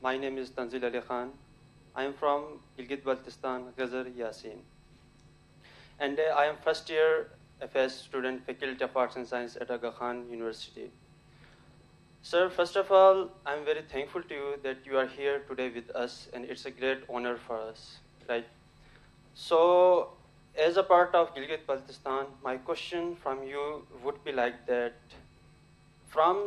My name is Tanzil Ali Khan. I am from Gilgit-Baltistan, Ghazar, Yasin. And I am first year FS student, Faculty of Arts and Science at Aga Khan University. Sir, first of all, I am very thankful to you that you are here today with us, and it's a great honor for us, right? So, as a part of Gilgit-Baltistan, my question from you would be like that. From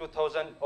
2000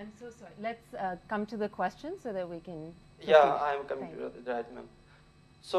I'm so sorry. Let's come to the question so that we can. Yeah, I am coming to that, ma'am. So,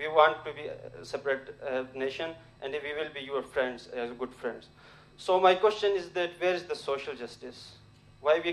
We want to be a separate nation and we will be your friends as good friends. So my question is that where is the social justice? Why we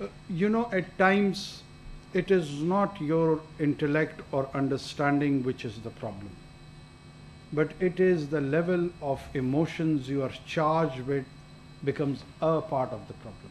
at times it is not your intellect or understanding which is the problem, but it is the level of emotions you are charged with becomes a part of the problem.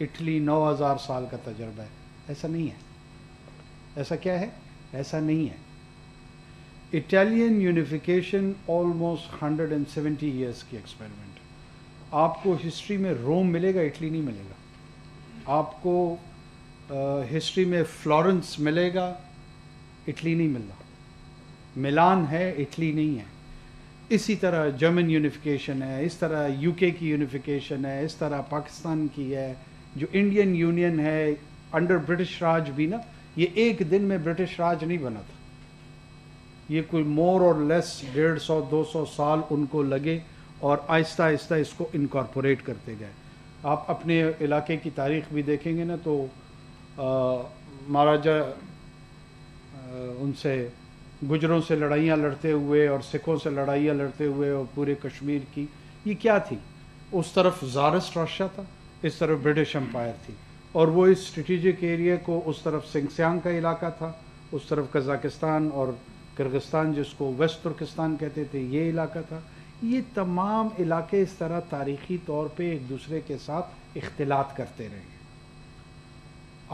Italy 9000 سال کا تجربہ ہے. ایسا نہیں ہے. ایسا کیا ہے؟ ایسا نہیں ہے. اٹالین یونیفیکیشن آلموسٹ 170 ایئرس کی ایکسپیریمنٹ. آپ کو ہسٹری میں روم ملے گا، اٹلی نہیں ملے گا. آپ کو ہسٹری میں فلورنس ملے گا، اٹلی نہیں مل رہا. ملان ہے، اٹلی نہیں ہے. اسی طرح جرمن یونیفیکیشن ہے، اس طرح یو کے کی یونیفیکیشن ہے، اس طرح پاکستان کی ہے. جو انڈین یونین ہے انڈر برٹش راج بھی نا، یہ ایک دن میں برٹش راج نہیں بنا تھا. یہ کوئی مور اور لیس 150-200 سال ان کو لگے اور آہستہ آہستہ اس کو انکارپوریٹ کرتے گئے. آپ اپنے علاقے کی تاریخ بھی دیکھیں گے نا تو مہاراجا ان سے گجروں سے لڑائیاں لڑتے ہوئے اور سکھوں سے لڑائیاں لڑتے ہوئے اور پورے کشمیر کی یہ کیا تھی؟ اس طرف زارسٹ راشیا تھا، اس طرف برٹش امپائر تھی، اور وہ اس اسٹریٹجک ایریا کو اس طرف سنگسیانگ کا علاقہ تھا، اس طرف قزاقستان اور کرغستان جس کو ویسٹ ترکستان کہتے تھے یہ علاقہ تھا. یہ تمام علاقے اس طرح تاریخی طور پہ ایک دوسرے کے ساتھ اختلاط کرتے رہے.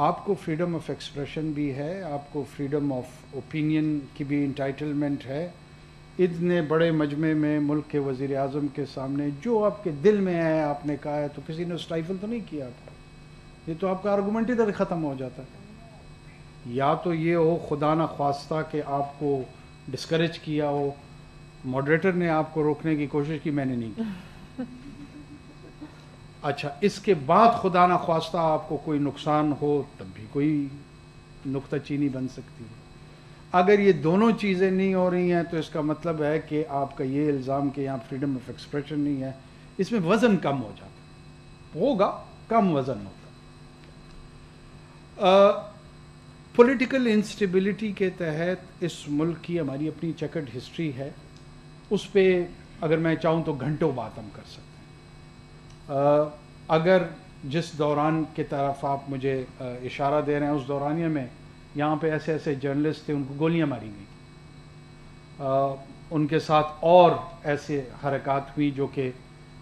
آپ کو فریڈم آف ایکسپریشن بھی ہے، آپ کو فریڈم آف اوپینین کی بھی انٹائٹلمنٹ ہے. اتنے بڑے مجمع میں ملک کے وزیر اعظم کے سامنے جو آپ کے دل میں ہے آپ نے کہا ہے تو کسی نے اسٹائفل تو نہیں کیا آپ کو. یہ تو آپ کا آرگومنٹ ادھر ختم ہو جاتا ہے. یا تو یہ ہو خدا نہ خواستہ کہ آپ کو ڈسکریج کیا ہو، ماڈریٹر نے آپ کو روکنے کی کوشش کی، میں نے نہیں کی. اچھا اس کے بعد خدا نہ خواستہ آپ کو کوئی نقصان ہو تب بھی کوئی نکتہ چینی بن سکتی ہے. اگر یہ دونوں چیزیں نہیں ہو رہی ہیں تو اس کا مطلب ہے کہ آپ کا یہ الزام کہ یہاں فریڈم آف ایکسپریشن نہیں ہے، اس میں وزن کم ہو جاتا ہے. ہوگا کم وزن ہوتا. پولیٹیکل انسٹیبلٹی کے تحت اس ملک کی ہماری اپنی چیکرڈ ہسٹری ہے. اس پہ اگر میں چاہوں تو گھنٹوں بات ہم کر سکتے ہیں. اگر جس دوران کی طرف آپ مجھے اشارہ دے رہے ہیں اس دورانیہ میں یہاں پہ ایسے ایسے جرنلسٹ تھے ان کو گولیاں ماری گئی، ان کے ساتھ اور ایسے حرکات ہوئی جو کہ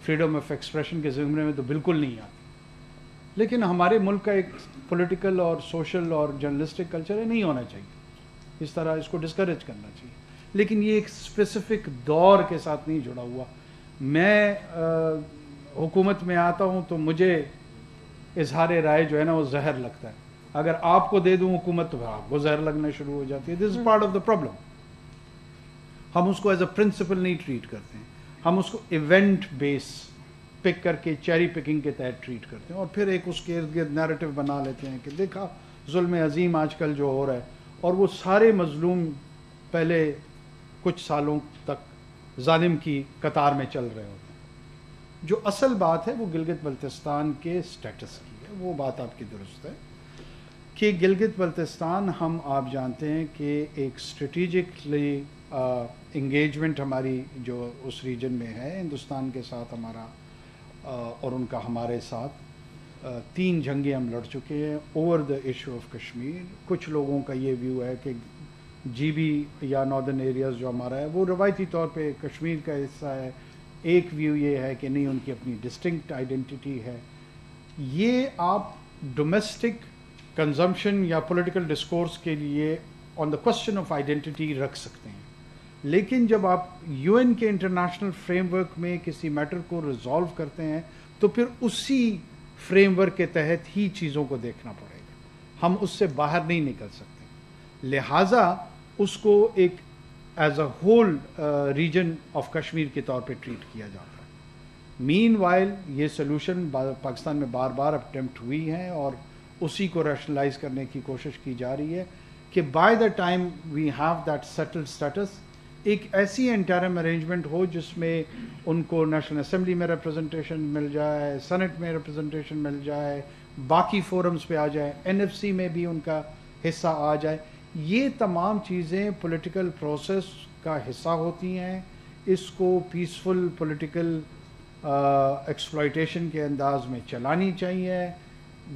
فریڈم آف ایکسپریشن کے زمرے میں تو بالکل نہیں آتی. لیکن ہمارے ملک کا ایک پولیٹیکل اور سوشل اور جرنلسٹک کلچر ہے، نہیں ہونا چاہیے. اس طرح اس کو ڈسکریج کرنا چاہیے. لیکن یہ ایک اسپیسیفک دور کے ساتھ نہیں جڑا ہوا. میں حکومت میں آتا ہوں تو مجھے اظہار رائے جو ہے نا وہ زہر لگتا ہے. اگر آپ کو دے دوں حکومت تو آپ کو زہر لگنا شروع ہو جاتی ہے. This is part of the problem. ہم اس کو ایز اے پرنسپل نہیں ٹریٹ کرتے ہیں، ہم اس کو ایونٹ بیس پک کر کے چیری پکنگ کے تحت ٹریٹ کرتے ہیں اور پھر ایک اس کے ارد گرد نیریٹو بنا لیتے ہیں کہ دیکھا ظلم عظیم آج کل جو ہو رہا ہے، اور وہ سارے مظلوم پہلے کچھ سالوں تک ظالم کی قطار میں چل رہے ہوتے ہیں. جو اصل بات ہے وہ گلگت بلتستان کے سٹیٹس کی ہے. وہ بات آپ کی درست ہے کہ گلگت بلتستان ہم آپ جانتے ہیں کہ ایک اسٹریٹجکلی انگیجمنٹ ہماری جو اس ریجن میں ہے ہندوستان کے ساتھ ہمارا اور ان کا ہمارے ساتھ 3 جنگیں ہم لڑ چکے ہیں over the issue of Kashmir. کچھ لوگوں کا یہ ویو ہے کہ جی بی یا ناردرن ایریاز جو ہمارا ہے وہ روایتی طور پہ کشمیر کا حصہ ہے. ایک ویو یہ ہے کہ نہیں ان کی اپنی ڈسٹنکٹ آئیڈینٹی ہے. یہ آپ ڈومیسٹک کنزمپشن یا پولیٹیکل ڈسکورس کے لیے آن دا کوسچن آف آئیڈینٹی رکھ سکتے ہیں، لیکن جب آپ یو این کے انٹرنیشنل فریم ورک میں کسی میٹر کو ریزالو کرتے ہیں تو پھر اسی فریم ورک کے تحت ہی چیزوں کو دیکھنا پڑے گا. ہم اس سے باہر نہیں نکل سکتے. لہٰذا اس کو ایک as a whole region of Kashmir کے طور پہ ٹریٹ کیا جاتا ہے. مین وائل یہ سلوشن پاکستان میں بار بار اٹیمپٹ ہوئی ہیں اور اسی کو ریشنلائز کرنے کی کوشش کی جا رہی ہے کہ by the time we have that settled status ایک ایسی انٹرم ارینجمنٹ ہو جس میں ان کو نیشنل اسمبلی میں ریپرزنٹیشن مل جائے، سینٹ میں ریپرزنٹیشن مل جائے، باقی فورمز پہ آ جائے، NFC میں بھی ان کا حصہ آ جائے. یہ تمام چیزیں پولیٹیکل پروسیس کا حصہ ہوتی ہیں. اس کو پیسفل پولیٹیکل ایکسپلائٹیشن کے انداز میں چلانی چاہیے.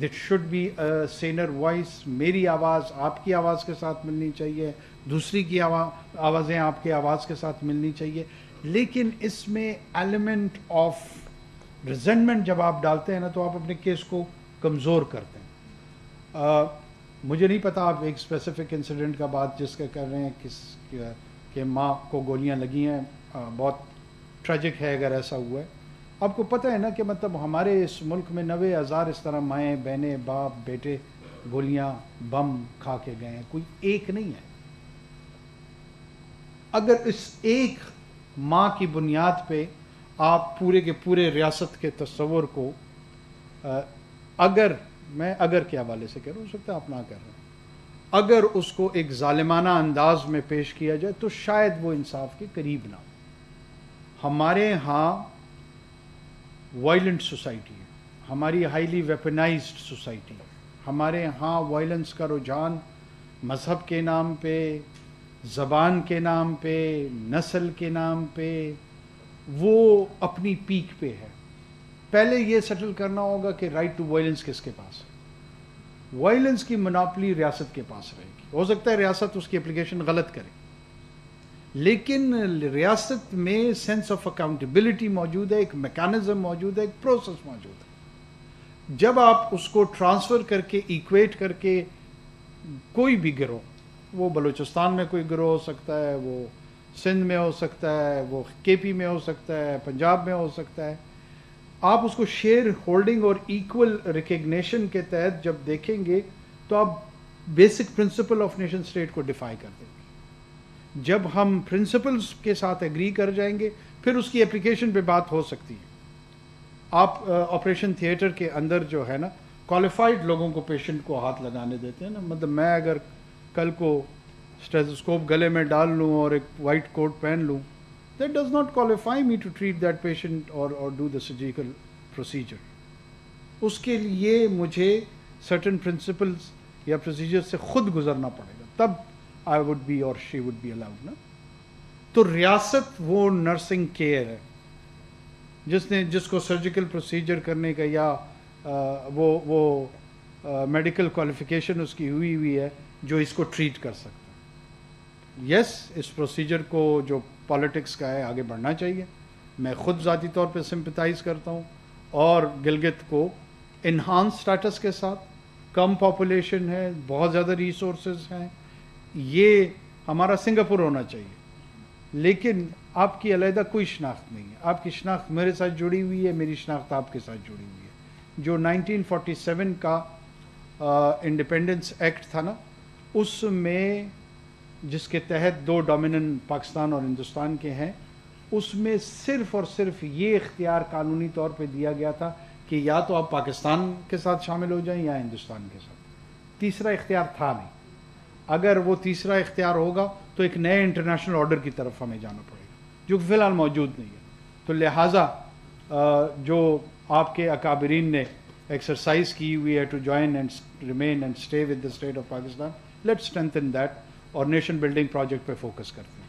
That should be a saner voice. میری آواز آپ کی آواز کے ساتھ ملنی چاہیے، دوسری کی آوازیں آپ کی آواز کے ساتھ ملنی چاہیے. لیکن اس میں ایلیمنٹ آف ریزنٹمنٹ جب آپ ڈالتے ہیں نا تو آپ اپنے کیس کو کمزور کرتے ہیں. مجھے نہیں پتا آپ ایک اسپیسیفک انسیڈنٹ کا بات جس کا کر رہے ہیں کہ ماں کو گولیاں لگی ہیں, بہت ٹریجک ہے اگر ایسا ہوا ہے. آپ کو پتہ ہے نا کہ مطلب ہمارے اس ملک میں 90,000 اس طرح مائیں بہنیں باپ بیٹے گولیاں بم کھا کے گئے ہیں, کوئی ایک نہیں ہے. اگر اس ایک ماں کی بنیاد پہ آپ پورے کے پورے ریاست کے تصور کو اگر کے حوالے سے کہہ رہا ہوں, ہو سکتا ہے آپ نہ کر رہے ہیں, اگر اس کو ایک ظالمانہ انداز میں پیش کیا جائے تو شاید وہ انصاف کے قریب نہ ہو. ہمارے ہاں وائلنٹ سوسائٹی ہے, ہماری ہائیلی ویپنائزڈ سوسائٹی ہے, ہمارے ہاں وائلنس کا رجحان مذہب کے نام پہ, زبان کے نام پہ, نسل کے نام پہ وہ اپنی پیک پہ ہے. پہلے یہ سیٹل کرنا ہوگا کہ رائٹ ٹو وائلنس کس کے پاس ہے. وائلنس کی مناپلی ریاست کے پاس رہے گی. ہو سکتا ہے ریاست اس کی اپلیکیشن غلط کرے, لیکن ریاست میں سینس آف اکاؤنٹیبلٹی موجود ہے, ایک میکانزم موجود ہے, ایک پروسیس موجود ہے. جب آپ اس کو ٹرانسفر کر کے ایکویٹ کر کے کوئی بھی گروہ, وہ بلوچستان میں کوئی گروہ ہو سکتا ہے, وہ سندھ میں ہو سکتا ہے, وہ کے پی میں ہو سکتا ہے, پنجاب میں ہو سکتا ہے, آپ اس کو شیئر ہولڈنگ اور ایکول ریکگنیشن کے تحت جب دیکھیں گے تو آپ basic principle of nation state کو ڈیفائی کر دیں گے. جب ہم پرنسپلز کے ساتھ ایگری کر جائیں گے پھر اس کی اپلیکیشن پہ بات ہو سکتی ہے. آپ آپریشن تھیٹر کے اندر جو ہے نا کوالیفائڈ لوگوں کو پیشنٹ کو ہاتھ لگانے دیتے ہیں نا. مطلب میں اگر کل کو اسٹیتھوسکوپ گلے میں ڈال لوں اور ایک وائٹ کوٹ پہن لوں, that does not qualify me to treat that patient or do the surgical procedure. اس کے لیے مجھے certain principles یا procedures سے خود گزرنا پڑے گا, تب I would be or she would be allowed نا. تو ریاست وہ نرسنگ کیئر ہے جس کو سرجیکل پروسیجر کرنے کا یا وہ میڈیکل کوالیفیکیشن اس کی ہوئی ہے جو اس کو ٹریٹ کر سکتا ہے. یس, اس پروسیجر کو جو پالیٹکس کا ہے آگے بڑھنا چاہیے. میں خود ذاتی طور پہ سمپتائز کرتا ہوں, اور گلگت کو انہانس سٹیٹس کے ساتھ, کم پاپولیشن ہے, بہت زیادہ ریسورسز ہیں, یہ ہمارا سنگاپور ہونا چاہیے. لیکن آپ کی علیحدہ کوئی شناخت نہیں ہے. آپ کی شناخت میرے ساتھ جڑی ہوئی ہے, میری شناخت آپ کے ساتھ جڑی ہوئی ہے. جو 1947 کا انڈیپینڈنس ایکٹ تھا نا, اس میں جس کے تحت 2 ڈومیننٹ پاکستان اور ہندوستان کے ہیں, اس میں صرف اور صرف یہ اختیار قانونی طور پہ دیا گیا تھا کہ یا تو آپ پاکستان کے ساتھ شامل ہو جائیں یا ہندوستان کے ساتھ. تیسرا اختیار تھا نہیں. اگر وہ تیسرا اختیار ہوگا تو ایک نئے انٹرنیشنل آرڈر کی طرف ہمیں جانا پڑے گا, جو فی الحال موجود نہیں ہے. تو لہٰذا جو آپ کے اکابرین نے ایکسرسائز کی ہوئی ہے to join and remain and stay with the state of Pakistan, let's strengthen that, اور نیشن بلڈنگ پروجیکٹ پہ فوکس کرتے ہیں.